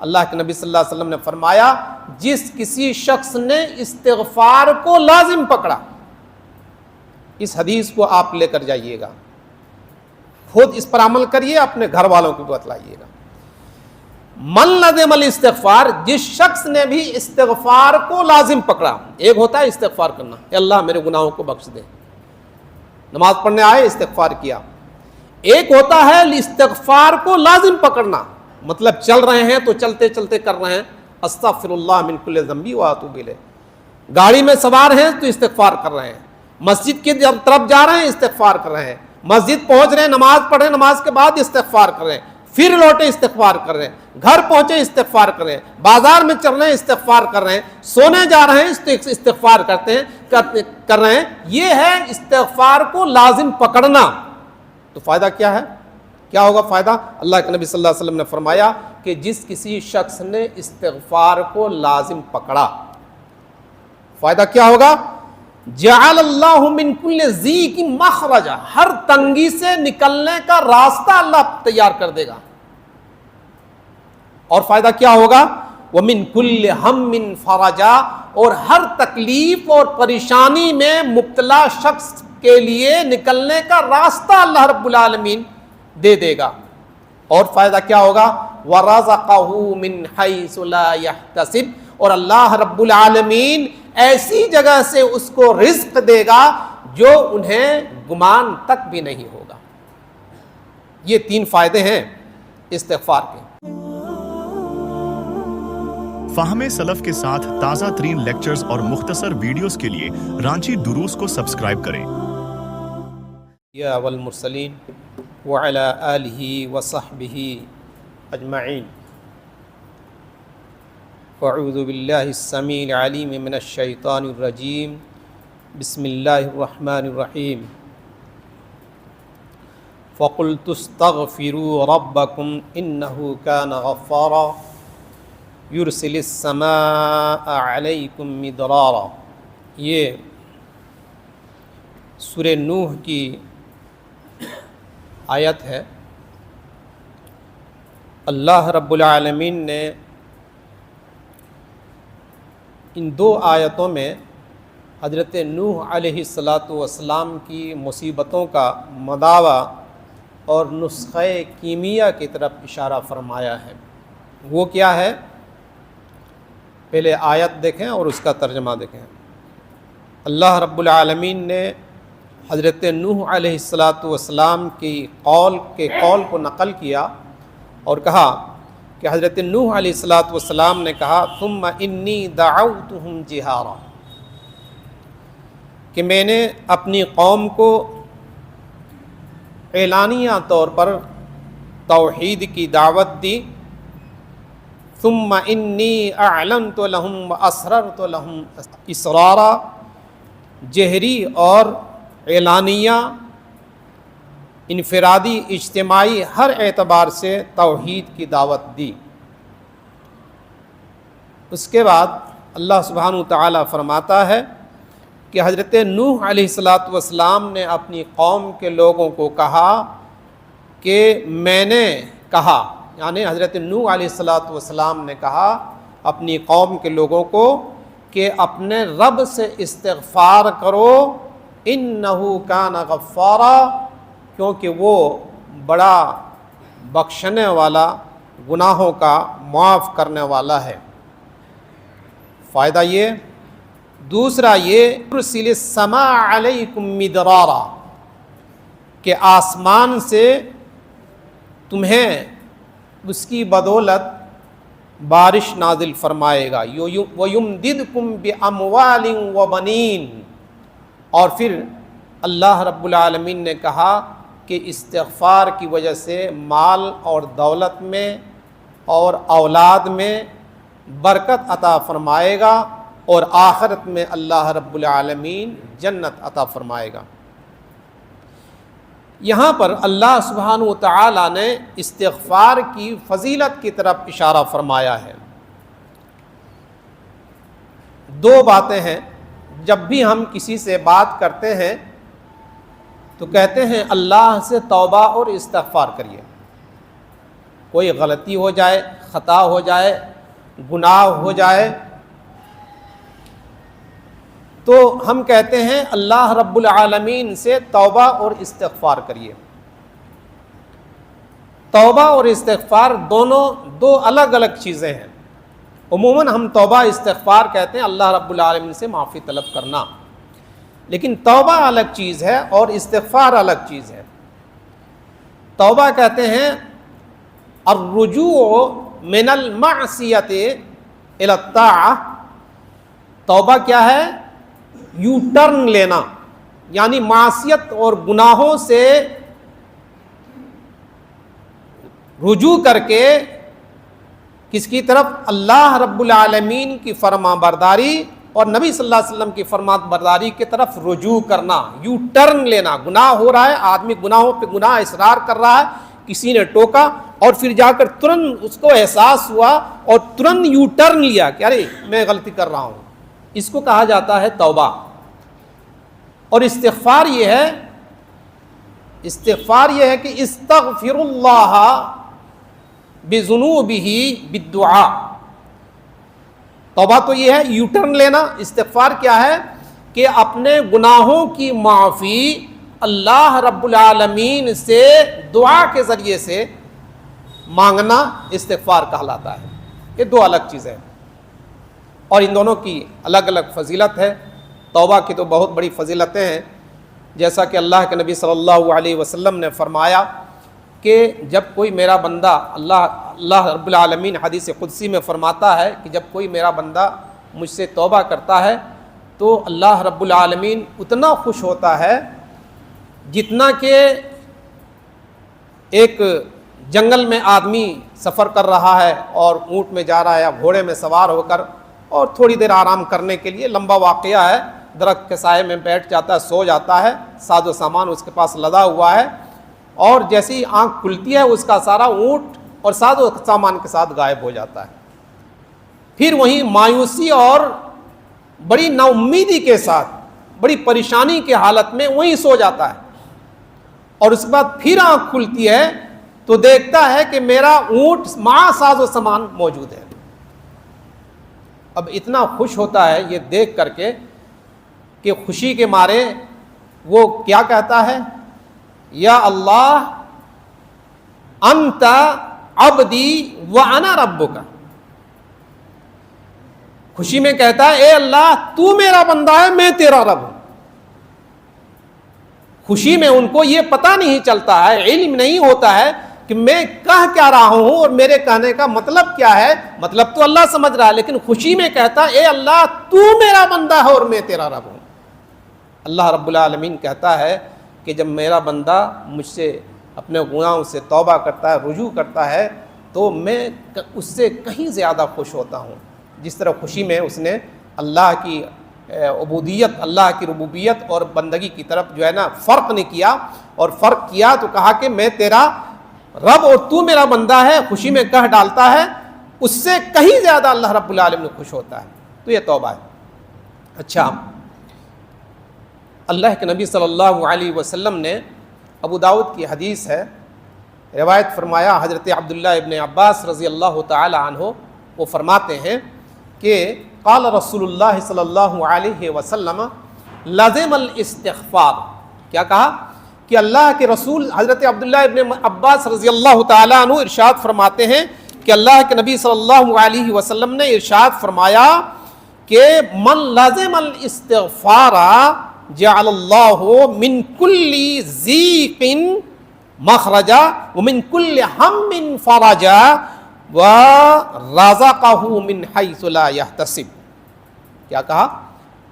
اللہ کے نبی صلی اللہ علیہ وسلم نے فرمایا جس کسی شخص نے استغفار کو لازم پکڑا، اس حدیث کو آپ لے کر جائیے گا، خود اس پر عمل کریے، اپنے گھر والوں کو بتلائیے گا۔ من لزم الاستغفار، جس شخص نے بھی استغفار کو لازم پکڑا، ایک ہوتا ہے استغفار کرنا، اے اللہ میرے گناہوں کو بخش دے، نماز پڑھنے آئے استغفار کیا، ایک ہوتا ہے استغفار کو لازم پکڑنا، مطلب چل رہے ہیں تو چلتے چلتے کر رہے ہیں استغفر اللہ من کل ذنب و اتوب الیہ، گاڑی میں سوار ہیں تو استغفار کر رہے ہیں، مسجد کی طرف جا رہے ہیں استغفار کر رہے ہیں، مسجد پہنچ رہے ہیں نماز پڑھ رہے ہیں، نماز کے بعد استغفار کر رہے ہیں، پھر لوٹے استغفار کر رہے ہیں، گھر پہنچے استغفار کر رہے ہیں، بازار میں چل رہے ہیں استغفار کر رہے ہیں، سونے جا رہے ہیں استغفار کر رہے ہیں، یہ ہے استغفار کو لازم پکڑنا۔ تو فائدہ کیا ہے؟ کیا ہوگا فائدہ؟ اللہ کے نبی صلی اللہ علیہ وسلم نے فرمایا کہ جس کسی شخص نے استغفار کو لازم پکڑا، فائدہ کیا ہوگا؟ جعل اللہ من کل ضیق مخرجا، ہر تنگی سے نکلنے کا راستہ اللہ تیار کر دے گا۔ اور فائدہ کیا ہوگا؟ ومن کل ہم فرجا، اور ہر تکلیف اور پریشانی میں مبتلا شخص کے لیے نکلنے کا راستہ اللہ رب العالمین دے دے گا۔ اور فائدہ کیا ہوگا؟ وَرَزَقَهُ مِنْ حَيْثُ لَا يَحْتَسِبُ، اور اللہ رب العالمین ایسی جگہ سے اس کو رزق دے گا جو انہیں گمان تک بھی نہیں ہوگا۔ یہ 3 فائدے ہیں استغفار کے۔ فہم سلف کے ساتھ تازہ ترین لیکچرز اور مختصر ویڈیوز کے لیے رانچی دروس کو سبسکرائب کریں۔ یا والمرسلین وعلی آلہ وصحبہ اجمعین۔ اعوذ باللہ السمیع العلیم من الشیطان الرجیم، بسم اللہ الرحمن الرحیم۔ فقلت استغفروا ربکم انہ کان غفارا یرسل السماء علیکم مدرارا۔ یہ سورہ نوح کی آیت ہے۔ اللہ رب العالمین نے ان 2 آیتوں میں حضرت نوح علیہ السلام کی مصیبتوں کا مداوع اور نسخہ کیمیا کی طرف اشارہ فرمایا ہے۔ وہ کیا ہے؟ پہلے آیت دیکھیں اور اس کا ترجمہ دیکھیں۔ اللہ رب العالمین نے حضرت نوح علیہ السلام کی قول کو نقل کیا اور کہا کہ حضرت نوح علیہ السلام نے کہا ثم انی دعوتہم جہارا، کہ میں نے اپنی قوم کو اعلانیہ طور پر توحید کی دعوت دی، ثم انی اعلنت لہم واسررت لہم اسرارا، جہری اور اعلانیہ، انفرادی اجتماعی ہر اعتبار سے توحید کی دعوت دی۔ اس کے بعد اللہ سبحانہ وتعالی فرماتا ہے کہ حضرت نوح علیہ السلام نے اپنی قوم کے لوگوں کو کہا کہ میں نے کہا، یعنی حضرت نوح علیہ السلام نے کہا اپنی قوم کے لوگوں کو کہ اپنے رب سے استغفار کرو، انہ کان غفارا، کیونکہ وہ بڑا بخشنے والا، گناہوں کا معاف کرنے والا ہے۔ فائدہ یہ۔ دوسرا یہ یرسل السماء علیکم مدرارا، کہ آسمان سے تمہیں اس کی بدولت بارش نازل فرمائے گا، وَيُمْدِدْكُمْ بِأَمْوَالٍ وَبَنِينَ، اور پھر اللہ رب العالمین نے کہا کہ استغفار کی وجہ سے مال اور دولت میں اور اولاد میں برکت عطا فرمائے گا، اور آخرت میں اللہ رب العالمین جنت عطا فرمائے گا۔ یہاں پر اللہ سبحانہ وتعالی نے استغفار کی فضیلت کی طرف اشارہ فرمایا ہے۔ 2 باتیں ہیں۔ جب بھی ہم کسی سے بات کرتے ہیں تو کہتے ہیں اللہ سے توبہ اور استغفار کریے۔ کوئی غلطی ہو جائے، خطا ہو جائے، گناہ ہو جائے، تو ہم کہتے ہیں اللہ رب العالمین سے توبہ اور استغفار کریے۔ توبہ اور استغفار دونوں دو الگ الگ چیزیں ہیں۔ عموماً ہم توبہ استغفار کہتے ہیں اللہ رب العالمین سے معافی طلب کرنا، لیکن توبہ الگ چیز ہے اور استغفار الگ چیز ہے۔ توبہ کہتے ہیں الرجوع من المعصیت الی الطاعہ۔ توبہ کیا ہے؟ یو ٹرن لینا، یعنی معصیت اور گناہوں سے رجوع کر کے کس کی طرف؟ اللہ رب العالمین کی فرما برداری اور نبی صلی اللہ علیہ وسلم کی فرما برداری کی طرف رجوع کرنا، یو ٹرن لینا۔ گناہ ہو رہا ہے، آدمی گناہوں پہ گناہ اصرار کر رہا ہے، کسی نے ٹوکا اور پھر جا کر ترنت اس کو احساس ہوا اور ترنت یو ٹرن لیا کہ ارے میں غلطی کر رہا ہوں، اس کو کہا جاتا ہے توبہ۔ اور استغفار یہ ہے کہ استغفر اللہ بذنوبہ بالدعاء۔ توبہ تو یہ ہے یو ٹرن لینا، استغفار کیا ہے کہ اپنے گناہوں کی معافی اللہ رب العالمین سے دعا کے ذریعے سے مانگنا استغفار کہلاتا ہے۔ یہ دو الگ چیزیں، اور ان دونوں کی الگ الگ فضیلت ہے۔ توبہ کی تو بہت بڑی فضیلتیں ہیں، جیسا کہ اللہ کے نبی صلی اللہ علیہ وسلم نے فرمایا کہ جب کوئی میرا بندہ اللہ رب العالمین حدیث قدسی میں فرماتا ہے کہ جب کوئی میرا بندہ مجھ سے توبہ کرتا ہے تو اللہ رب العالمین اتنا خوش ہوتا ہے جتنا کہ ایک جنگل میں آدمی سفر کر رہا ہے اور اونٹ میں جا رہا ہے یا گھوڑے میں سوار ہو کر، اور تھوڑی دیر آرام کرنے کے لیے، لمبا واقعہ ہے، درخت کے سائے میں بیٹھ جاتا ہے، سو جاتا ہے، ساز و سامان اس کے پاس لدا ہوا ہے، اور جیسی ہی آنکھ کھلتی ہے اس کا سارا اونٹ اور ساز و سامان کے ساتھ غائب ہو جاتا ہے۔ پھر وہیں مایوسی اور بڑی نا امیدی کے ساتھ، بڑی پریشانی کے حالت میں وہیں سو جاتا ہے، اور اس کے بعد پھر آنکھ کھلتی ہے تو دیکھتا ہے کہ میرا اونٹ مع ساز و سامان موجود ہے۔ اب اتنا خوش ہوتا ہے یہ دیکھ کر کے کہ خوشی کے مارے وہ کیا کہتا ہے؟ یا اللہ انت عبدی وانا ربک۔ خوشی میں کہتا ہے اے اللہ تو میرا بندہ ہے، میں تیرا رب ہوں۔ خوشی میں ان کو یہ پتہ نہیں چلتا ہے، علم نہیں ہوتا ہے کہ میں کہہ کیا رہا ہوں اور میرے کہنے کا مطلب کیا ہے۔ مطلب تو اللہ سمجھ رہا ہے، لیکن خوشی میں کہتا ہے اے اللہ تو میرا بندہ ہے اور میں تیرا رب ہوں۔ اللہ رب العالمین کہتا ہے کہ جب میرا بندہ مجھ سے اپنے گناہوں سے توبہ کرتا ہے، رجوع کرتا ہے، تو میں اس سے کہیں زیادہ خوش ہوتا ہوں، جس طرح خوشی میں اس نے اللہ کی عبودیت، اللہ کی ربوبیت اور بندگی کی طرف جو ہے نا فرق نہیں کیا، اور فرق کیا تو کہا کہ میں تیرا رب اور تو میرا بندہ ہے، خوشی میں کہہ ڈالتا ہے، اس سے کہیں زیادہ اللہ رب العالمین خوش ہوتا ہے۔ تو یہ توبہ ہے۔ اچھا، اللہ کے نبی صلی اللہ علیہ وسلم نے، ابو داؤد کی حدیث ہے، روایت فرمایا حضرت عبداللہ ابن عباس رضی اللہ تعالی عنہ، وہ فرماتے ہیں کہ قال رسول اللہ صلی اللہ علیہ وسلم لازم الاستغفار۔ کیا کہا؟ کہ اللہ کے رسول حضرت عبداللہ ابن عباس رضی اللہ تعالی عنہ ارشاد فرماتے ہیں کہ اللہ کے نبی صلی اللہ علیہ وسلم نے ارشاد فرمایا کہ من لازم الاستغفار جعل اللہ من کل ضیق مخرجا ومن کل ہم فرجا ورزقہ من حیث لا یحتسب۔ کیا کہا؟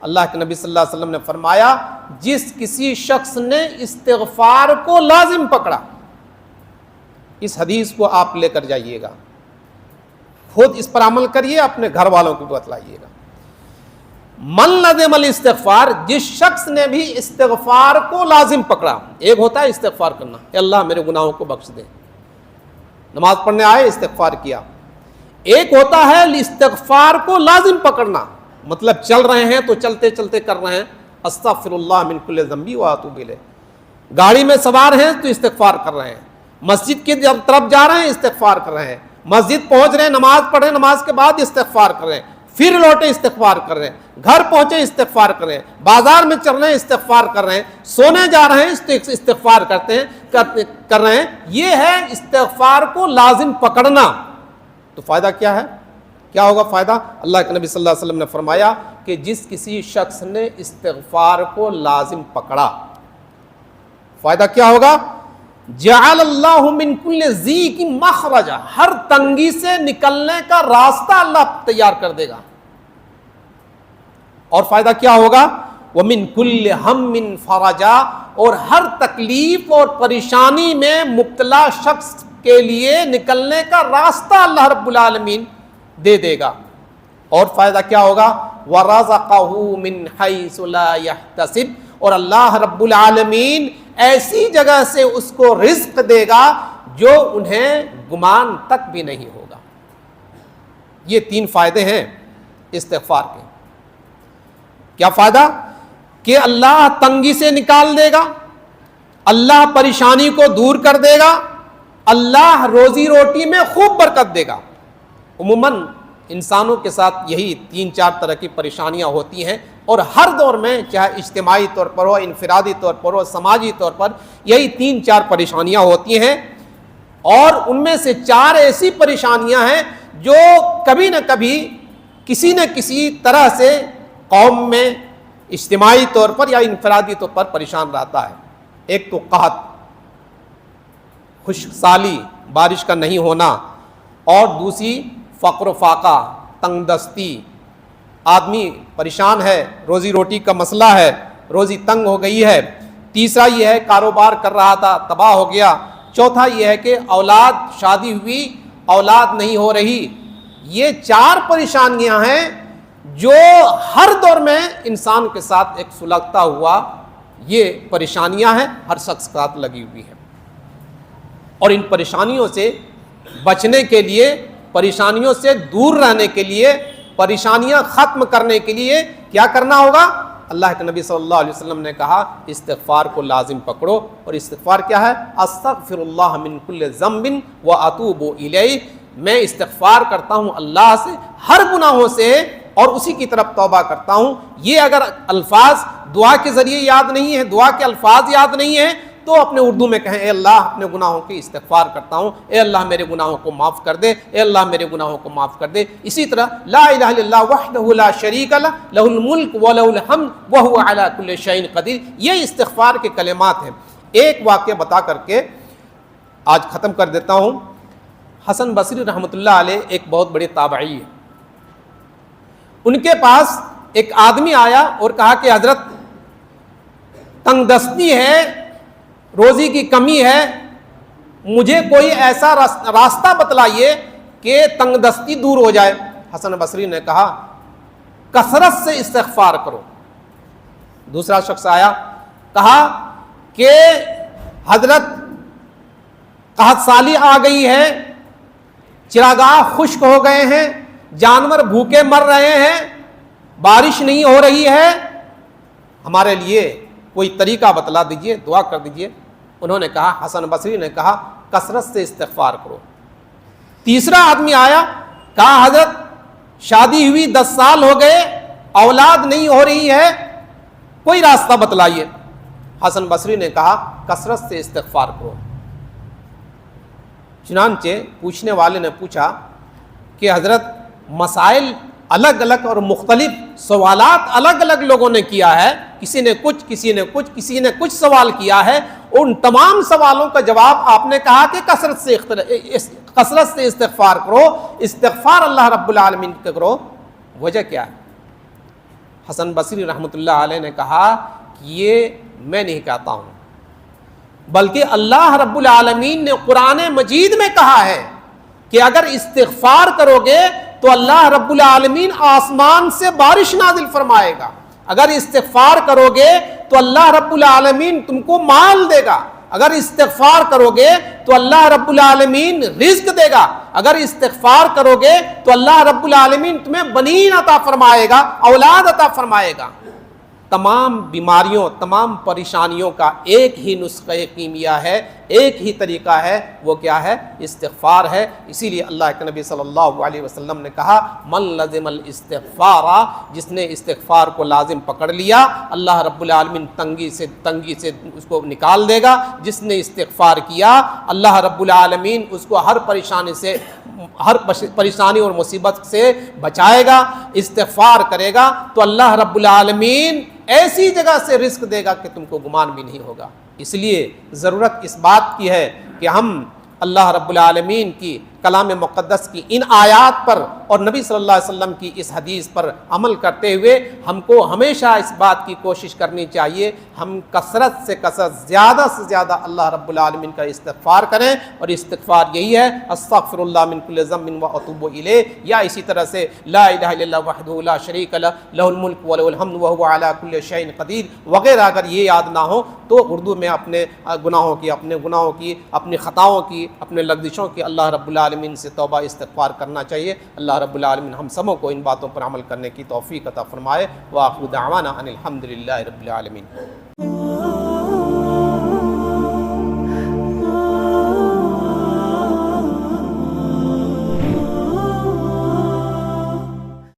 اللہ کے نبی صلی اللہ علیہ وسلم نے فرمایا جس کسی شخص نے استغفار کو لازم پکڑا، اس حدیث کو آپ لے کر جائیے گا، خود اس پر عمل کریے، اپنے گھر والوں کو بتلائیے گا۔ من لازم الاستغفار، جس شخص نے بھی استغفار کو لازم پکڑا۔ ایک ہوتا ہے استغفار کرنا، اے اللہ میرے گناہوں کو بخش دے، نماز پڑھنے آئے استغفار کیا۔ ایک ہوتا ہے استغفار کو لازم پکڑنا، مطلب چل رہے ہیں تو چلتے چلتے کر رہے ہیں استغفر اللہ من کل ذنبی واتوب الیہ، گاڑی میں سوار ہیں تو استغفار کر رہے ہیں، مسجد کی طرف جا رہے ہیں استغفار کر رہے ہیں، مسجد پہنچ رہے ہیں، نماز پڑھ رہے ہیں، نماز کے بعد استغفار کر رہے ہیں، پھر لوٹے استغفار کر رہے ہیں، گھر پہنچے استغفار کر رہے ہیں، بازار میں چل رہے ہیں استغفار کر رہے ہیں، سونے جا رہے ہیں استغفار کر رہے ہیں. یہ ہے استغفار کو لازم پکڑنا. تو فائدہ کیا ہے؟ کیا ہوگا فائدہ؟ اللہ کے نبی صلی اللہ علیہ وسلم نے فرمایا کہ جس کسی شخص نے استغفار کو لازم پکڑا، فائدہ کیا ہوگا؟ جعل اللہ من کل ضیق مخرجا، ہر تنگی سے نکلنے کا راستہ اللہ تیار کر دے گا. اور فائدہ کیا ہوگا؟ ومن کل ہم فرجا، اور ہر تکلیف اور پریشانی میں مبتلا شخص کے لیے نکلنے کا راستہ اللہ رب العالمین دے دے گا. اور فائدہ کیا ہوگا؟ وَرَزَقَهُ مِنْ حَيْثُ لَا يَحْتَسِبُ، اور اللہ رب العالمین ایسی جگہ سے اس کو رزق دے گا جو انہیں گمان تک بھی نہیں ہوگا. یہ 3 فائدے ہیں استغفار کے. کیا فائدہ؟ کہ اللہ تنگی سے نکال دے گا، اللہ پریشانی کو دور کر دے گا، اللہ روزی روٹی میں خوب برکت دے گا. عموماً انسانوں کے ساتھ یہی 3-4 طرح کی پریشانیاں ہوتی ہیں، اور ہر دور میں چاہے اجتماعی طور پر ہو، انفرادی طور پر ہو، سماجی طور پر یہی 3-4 پریشانیاں ہوتی ہیں. اور ان میں سے 4 ایسی پریشانیاں ہیں جو کبھی نہ کبھی کسی نہ کسی طرح سے قوم میں اجتماعی طور پر یا انفرادی طور پر پریشان رہتا ہے. ایک تو قحط، خشک سالی، بارش کا نہیں ہونا، اور دوسری فقر و فاقہ، تنگ دستی. آدمی پریشان ہے، روزی روٹی کا مسئلہ ہے، روزی تنگ ہو گئی ہے. تیسرا یہ ہے کاروبار کر رہا تھا، تباہ ہو گیا. چوتھا یہ ہے کہ اولاد، شادی ہوئی، اولاد نہیں ہو رہی. یہ 4 پریشانیاں ہیں جو ہر دور میں انسان کے ساتھ ایک سلگتا ہوا یہ پریشانیاں ہیں، ہر شخص کے ساتھ لگی ہوئی ہیں. اور ان پریشانیوں سے بچنے کے لیے، پریشانیوں سے دور رہنے کے لیے، پریشانیاں ختم کرنے کے لیے کیا کرنا ہوگا؟ اللہ کے نبی صلی اللہ علیہ وسلم نے کہا استغفار کو لازم پکڑو. اور استغفار کیا ہے؟ استغفر اللہ من کل ذنب واتوب الیہ، میں استغفار کرتا ہوں اللہ سے ہر گناہوں سے اور اسی کی طرف توبہ کرتا ہوں. یہ اگر الفاظ دعا کے ذریعے یاد نہیں ہے، دعا کے الفاظ یاد نہیں ہیں، تو اپنے اردو میں کہیں اے اللہ اپنے گناہوں کی استغفار کرتا ہوں، اے اللہ میرے گناہوں کو معاف کر دے، اے اللہ میرے گناہوں کو معاف کر دے. اسی طرح لا الہ الا اللہ وحدہ لا شریک لہ لہ الملک ولہ الحمد وہو علی کل شیء قدیر. یہ استغفار کے کلمات ہیں. ایک واقعہ بتا کر کے آج ختم کر دیتا ہوں. حسن بصری رحمۃ اللہ علیہ ایک بہت بڑے تابعی ہے. ان کے پاس ایک آدمی آیا اور کہا کہ حضرت تنگ دستی ہے، روزی کی کمی ہے، مجھے کوئی ایسا راستہ بتلائیے کہ تنگ دستی دور ہو جائے. حسن بصری نے کہا کثرت سے استغفار کرو. دوسرا شخص آیا، کہا کہ حضرت قحط سالی آ گئی ہے، چراگاہ خشک ہو گئے ہیں، جانور بھوکے مر رہے ہیں، بارش نہیں ہو رہی ہے، ہمارے لیے کوئی طریقہ بتلا دیجئے، دعا کر دیجئے. انہوں نے کہا، حسن بصری نے کہا کثرت سے استغفار کرو. تیسرا آدمی آیا، کہا حضرت شادی ہوئی 10 سال ہو گئے، اولاد نہیں ہو رہی ہے، کوئی راستہ بتلائیے. حسن بصری نے کہا کثرت سے استغفار کرو. چنانچہ پوچھنے والے نے پوچھا کہ حضرت مسائل الگ الگ اور مختلف سوالات الگ الگ لوگوں نے کیا ہے، کسی نے کچھ، کسی نے کچھ، کسی نے کچھ سوال کیا ہے، ان تمام سوالوں کا جواب آپ نے کہا کہ کثرت سے استغفار کرو، استغفار اللہ رب العالمین کا کرو. وجہ کیا ہے؟ حسن بصری رحمۃ اللہ علیہ نے کہا کہ یہ میں نہیں کہتا ہوں، بلکہ اللہ رب العالمین نے قرآن مجید میں کہا ہے کہ اگر استغفار کرو گے تو اللہ رب العالمین آسمان سے بارش نازل فرمائے گا. اگر استغفار کرو گے تو اللہ رب العالمین تم کو مال دے گا. اگر استغفار کرو گے تو اللہ رب العالمین رزق دے گا. اگر استغفار کرو گے تو اللہ رب العالمین تمہیں بنین عطا فرمائے گا، اولاد عطا فرمائے گا. تمام بیماریوں تمام پریشانیوں کا ایک ہی نسخہ کیمیا ہے، ایک ہی طریقہ ہے، وہ کیا ہے؟ استغفار ہے۔ اسی لیے اللہ کے نبی صلی اللہ علیہ وسلم نے کہا من لزم الاستغفار، جس نے استغفار کو لازم پکڑ لیا اللہ رب العالمین تنگی سے اس کو نکال دے گا۔ جس نے استغفار کیا اللہ رب العالمین اس کو ہر پریشانی اور مصیبت سے بچائے گا۔ استغفار کرے گا تو اللہ رب العالمین ایسی جگہ سے رزق دے گا کہ تم کو گمان بھی نہیں ہوگا۔ اس لیے ضرورت اس بات کی ہے کہ ہم اللہ رب العالمین کی کلام مقدس کی ان آیات پر اور نبی صلی اللہ علیہ وسلم کی اس حدیث پر عمل کرتے ہوئے ہم کو ہمیشہ اس بات کی کوشش کرنی چاہیے ہم کثرت سے زیادہ سے زیادہ اللہ رب العالمین کا استغفار کریں، اور استغفار یہی ہے استغفر اللہ من کل ذنب واتوب الیہ، یا اسی طرح سے لا الہ الا اللہ وحدہ لا شریک لہ لہ الملک ولہ الحمد وہو علی کل شیء قدیر وغیرہ اگر یہ یاد نہ ہو تو اردو میں اپنے گناہوں کی اپنی خطاؤں کی اپنے لغزشوں کی اللہ رب العالمین سے توبہ استغفار کرنا چاہیے۔ اللہ رب العالمین ہم سبوں کو ان باتوں پر عمل کرنے کی توفیق عطا فرمائے۔ وآخر دعوانا ان الحمد للہ رب العالمین۔